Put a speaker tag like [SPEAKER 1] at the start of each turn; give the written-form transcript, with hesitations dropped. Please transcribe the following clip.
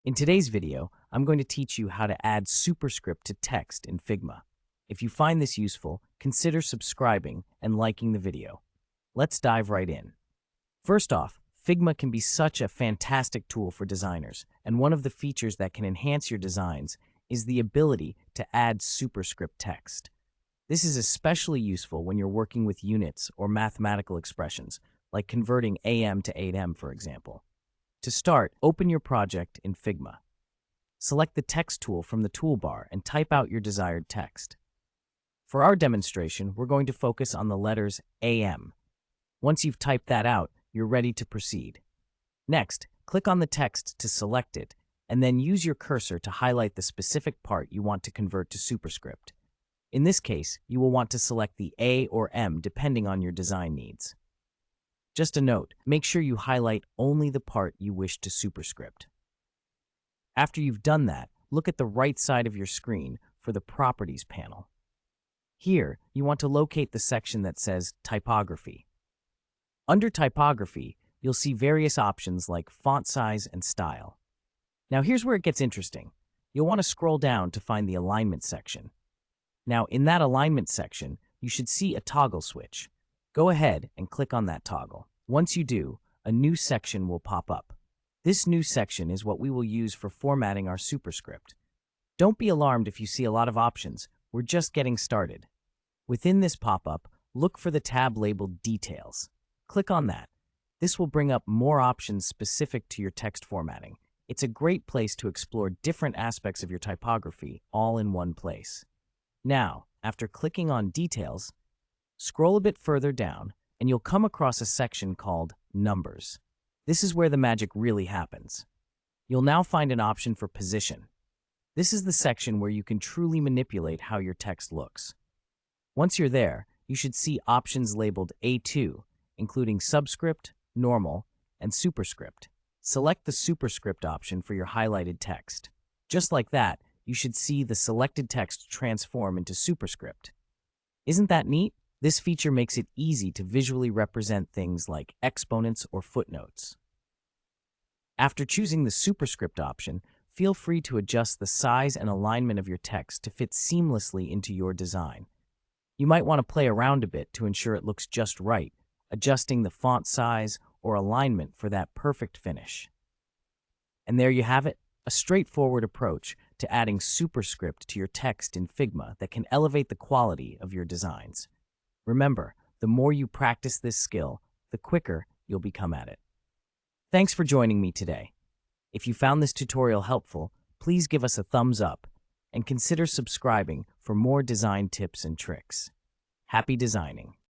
[SPEAKER 1] In today's video, I'm going to teach you how to add Superscript to text in Figma. If you find this useful, consider subscribing and liking the video. Let's dive right in. First off, Figma can be such a fantastic tool for designers, and one of the features that can enhance your designs is the ability to add Superscript text. This is especially useful when you're working with units or mathematical expressions, like converting AM to 8M, for example. To start, open your project in Figma. Select the text tool from the toolbar and type out your desired text. For our demonstration, we're going to focus on the letters AM. Once you've typed that out, you're ready to proceed. Next, click on the text to select it, and then use your cursor to highlight the specific part you want to convert to Superscript. In this case, you will want to select the A or M depending on your design needs. Just a note, make sure you highlight only the part you wish to Superscript. After you've done that, look at the right side of your screen for the Properties panel. Here, you want to locate the section that says Typography. Under Typography, you'll see various options like font size and style. Now here's where it gets interesting. You'll want to scroll down to find the Alignment section. Now in that Alignment section, you should see a toggle switch. Go ahead and click on that toggle. Once you do, a new section will pop up. This new section is what we will use for formatting our Superscript. Don't be alarmed if you see a lot of options. We're just getting started. Within this pop-up, look for the tab labeled Details. Click on that. This will bring up more options specific to your text formatting. It's a great place to explore different aspects of your typography all in one place. Now, after clicking on Details, scroll a bit further down and you'll come across a section called Numbers. This is where the magic really happens. You'll now find an option for Position. This is the section where you can truly manipulate how your text looks. Once you're there, you should see options labeled A2, including Subscript, Normal, and Superscript. Select the Superscript option for your highlighted text. Just like that, you should see the selected text transform into Superscript. Isn't that neat? This feature makes it easy to visually represent things like exponents or footnotes. After choosing the Superscript option, feel free to adjust the size and alignment of your text to fit seamlessly into your design. You might want to play around a bit to ensure it looks just right, adjusting the font size or alignment for that perfect finish. And there you have it, a straightforward approach to adding Superscript to your text in Figma that can elevate the quality of your designs. Remember, the more you practice this skill, the quicker you'll become at it. Thanks for joining me today. If you found this tutorial helpful, please give us a thumbs up and consider subscribing for more design tips and tricks. Happy designing!